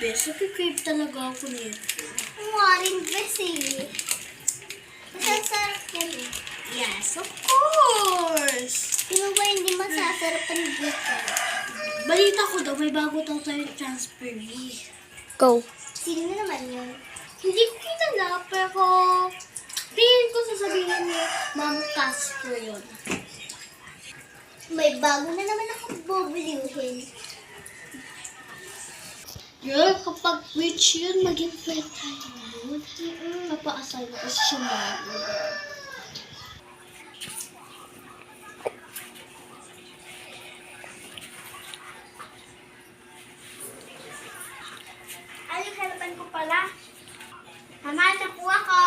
bes. Nakikrave talaga ako nito. Waring bes eh. Masasarap yan eh. Yes, of course! Sino ba hindi masasarap ang dito? Balita ko daw, may bago daw tayong transfer fee. Go. Sino naman yun? Hindi ko kilala, pero tingin ko sasabihin ni Ma'am Castro yun. May bago na naman akong bubulihin. Girl, kapag rich yun, maging friend tayo yun. Papaasal ko kasi siya bago. Ay, harapan ko pala. Mama, nakuha ko.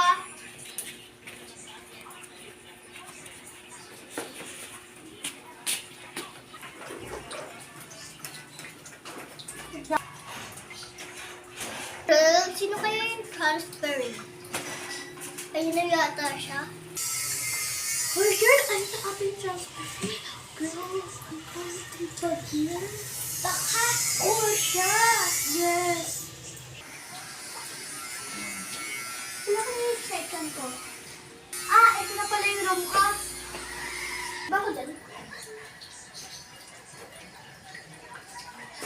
Sino kaya yung transferring? Ayun na yata siya. Hoy, girl, ano sa ating transfer fee? Girl, ang positive ba yun? Baka or siya. Yes! Wala ka yung second ko. Ah, ito na pala yung room ko. Bako dyan.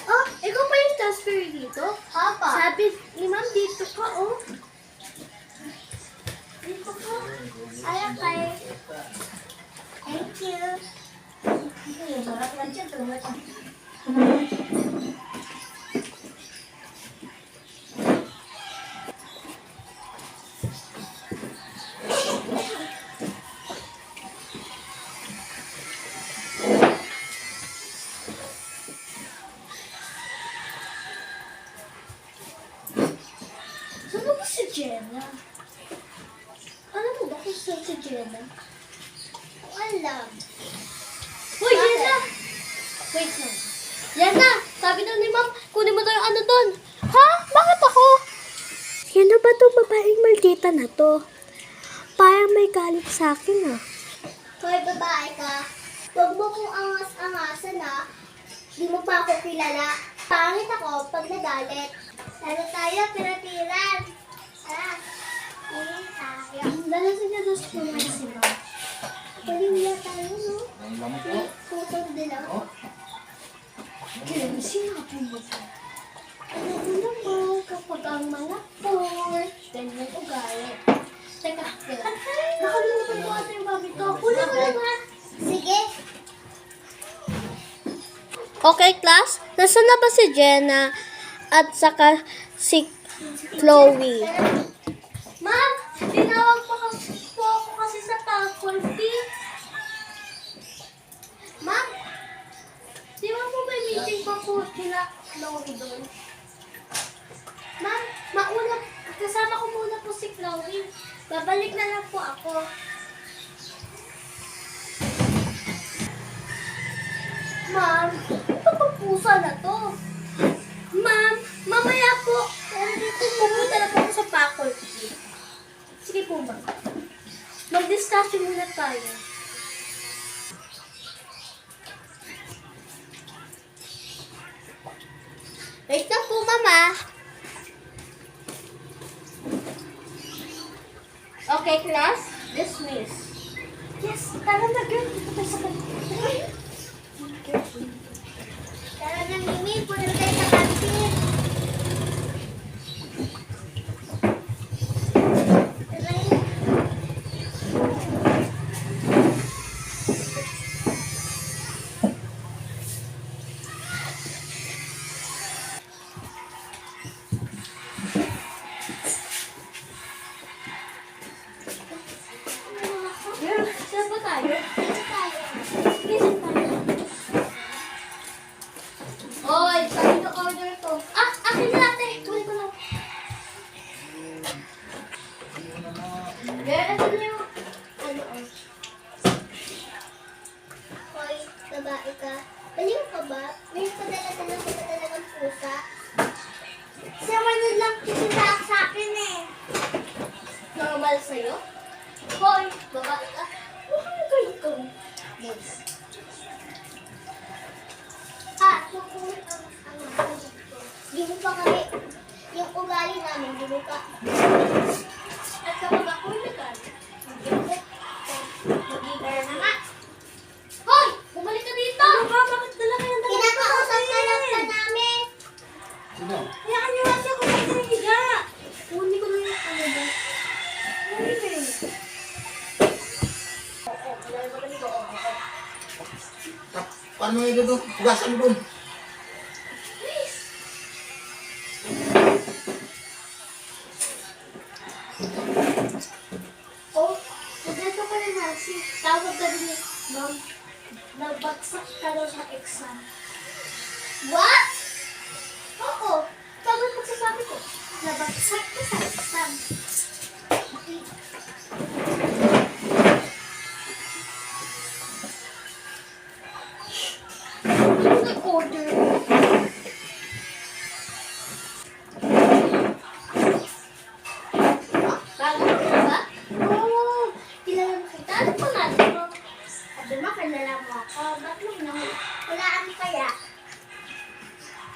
Oh, ikaw pa yung transfer dito? Papa. Sabi ni Ma'am, dito ka, oh. Dito ko. Ay, okay. Thank you. Saan ba si Jenna? Alam mo ba kung saan si Jenna? Alam. Hoy, Jenna! Wait lang. Jenna! Sabi daw ni Ma'am, kunin mo daw yung ano doon. Ha? Bakit ako? Sino ba itong babaeng maldita na to? Parang may galit sa akin ah. Hoy, babae ka. Huwag mo kong angas-angasan ha. Di mo pa ako kilala. Pangit ako pag nagalit. Lalo tayo, pira-piran. Tara. Tingin tayo. Dala sa niya doon sa si Ma'am. Palimula tayo, no? Putong dilaw. Kaya sinabi mo ba? Ano ko naman kapag ang mga poor, ganyan ugali. Teka, nakalimutan ko ata yung babi ko. Kunin mo lang ha. Sige. Okay, class? Nasaan na ba si Jenna at saka si Chloe? Ma'am, tinawag po ako kasi sa faculty. Ma'am, di ba po may meeting pa po kila Chloe doon? Ma'am, kasama ko muna po si Chloe. Babalik na lang po ako. Ma'am, ito pang pusa na to. Ma'am, mamaya po. Pupunta na po ako sa faculty. Sige po, ma'am. Mag-discussion muna tayo. Wait lang po, mama. Okay, class? Dismiss. Yes, tara na, girl. Dito tayo sa Tara na, Mimi. Punta tayo sa kantin. Tara na. Girl, saan ba tayo? Dito tayo. Gising tayo. Oy, sabi na order to. Ah, akin na ate. Kunin ko lang. Girl, ito na yung ano, oh. Hoy, babae ka. Baliw ka ba? May padala-dala ko na talagang pusa. Siya manood lang kisisak sa akin eh. Normal sa'yo? Hoy, babae ka. Ano kayo ito? Ah, nakuha ang Hindi mo pa kami Tahimik ka. At kapag ako'y nagalit, hindi ako mag-igar na nga. Hoy! Bumalik ka dito! Ano ba? Bakit dala kayo ng Kinakausap na lang pa namin. Sino? Hayaan niyo kasi ako maghihiga. Kunin ko na yung ano ba? Kunin ko yun. Oo, kailangan mo ganito. Oo. Paano mo ito doon? Hugasan mo doon. Oh, nagdato ka na Nancy. Tawag ka din ni Ma'am. Nagbagsak ka daw sa exam. What? Oo, tama ang pagsasabi ko. Nabagsak ka sa exam. Ano nag-order? Bago ka ba? Oo, kilala mo kita. Ano pa natin mo? Sabi mo, kilala mo ako. Ba't mo Walaan kaya?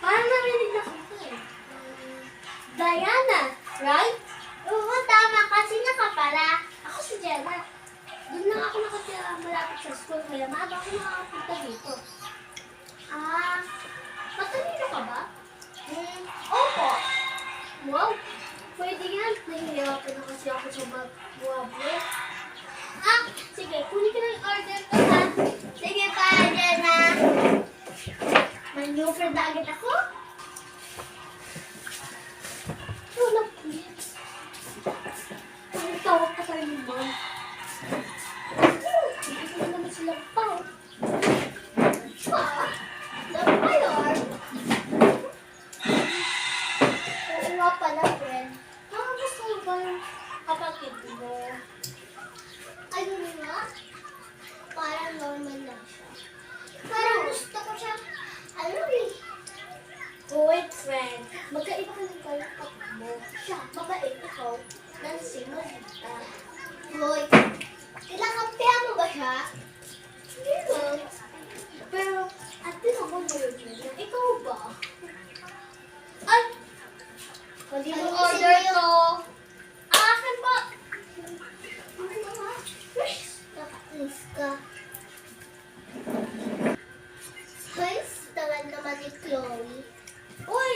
parang narinig na kita eh. Diana, right? Oo, tama kasi ka pala. Ako si Jenna. Doon lang ako nakatira malapit sa school, kaya maaga ako nakakapunta dito. Ah, matalino ka ba? Opo. Wow, pwede yan. Nahihirapan na kasi ako sa magbuwabwe. Ah, sige, kunin ko na yung order ko ha. Sige pa, Jenna. Maneuver na agad ako. Wala, please. Ang tawag ka pa rin mo. Hindi ko naman sila pa. Pa? Nagpayor? Oo nga pala, friend. Gusto mo ba yung kapatid mo? Ayun nga. Parang normal lang siya. Parang gusto ko siya, ano eh. Wait, friend. Magkaiba ka ng kalakap mo. Siya, mabait ikaw. Nancy, malita. Hoy, kinakampihan mo ba siya? Hindi lang. Pero, at din ako nilagyan niya. Ikaw ba? Ay! Hindi mo Ano order kasi ko. Akin po! Ano nga? Nakakainis ka. Guys, tangan naman ni Chloe. Uy!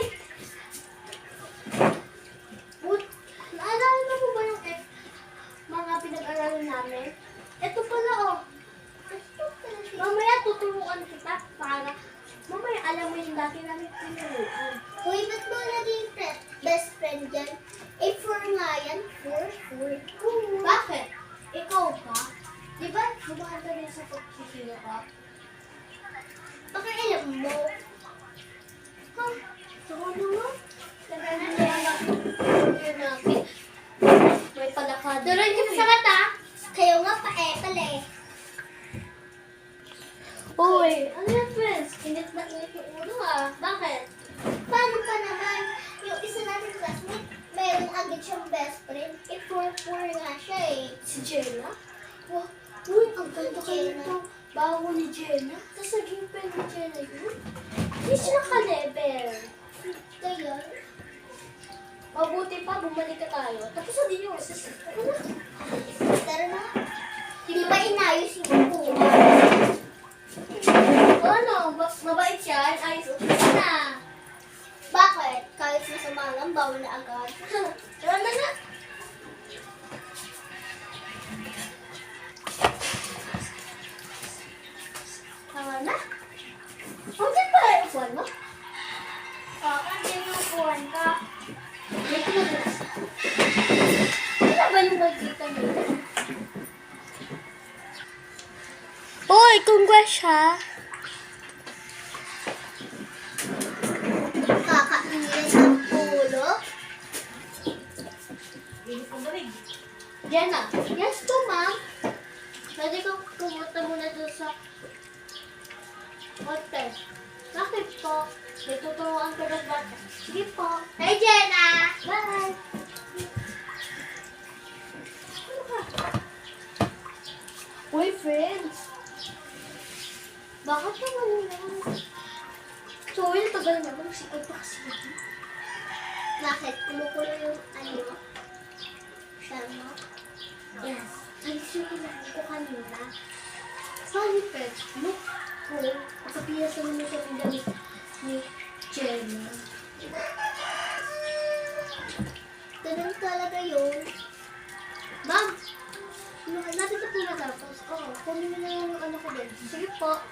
Naalala mo ba yung mga pinag-aralan namin? Ito pala oh. Mamaya tuturuan kita para mamaya alam mo yung dati namin tinuruan. Hoy, ba't mo naging best friend yan? Eh, 4 nga yan. 4. Bakit? Ikaw ba? Di ba gumawa ka rin sa pagkikilo ka? Baka alam mo. Ha? Saka naman. Order natin. May palakad. Tuloy kita sa mata. Kayo nga pa pala eh. Uy, ano yan friends? Init na init yung ulo ah. Bakit? Paano pa naman? Yung isa natin classmate, meron agad siyang best friend. Eh, 4 nga siya eh. Si Jenna? Wow. Uy, ang ganda kayo Jenna. ito. Bago ni Jenna. Tapos naging friend ni Jenna yun. Hindi sila ka-level. Kaya, Mabuti pa, bumalik ka tayo. Tapos hindi nyo. tara na. Hindi ba inayos yung kuha? Ano? Mabait siya. Ayos ulit na. Bakit? Kahit masama lang, bawal na agad. Tara na na. Tama na. Ang pa yung upuan mo? Kasi yung upuan ka. May kinagas. Ano ba yung magkita nila? Uy, congrats ha. Kakainin ang ulo. Jenna, yes po ma'am. Pwede ko pumunta muna doon sa hotel. Bakit po? May tuturuan ko ng bata. Sige po. Hey, Jenna! Bye! Ano ka? Uy, friends. Bakit naman yun? So, tagal naman. Sikot pa kasi. Bakit? Kumukulo yung ano? Tama? Yes. Ang sinilang ko kanina. Sorry, Pet. Look ko. Kapilas naman ito ng damit ni Jenna. Ganun talaga yun. Ma'am! Natin na po matapos. Oo, kunin mo na yung ano ko din. Sige po.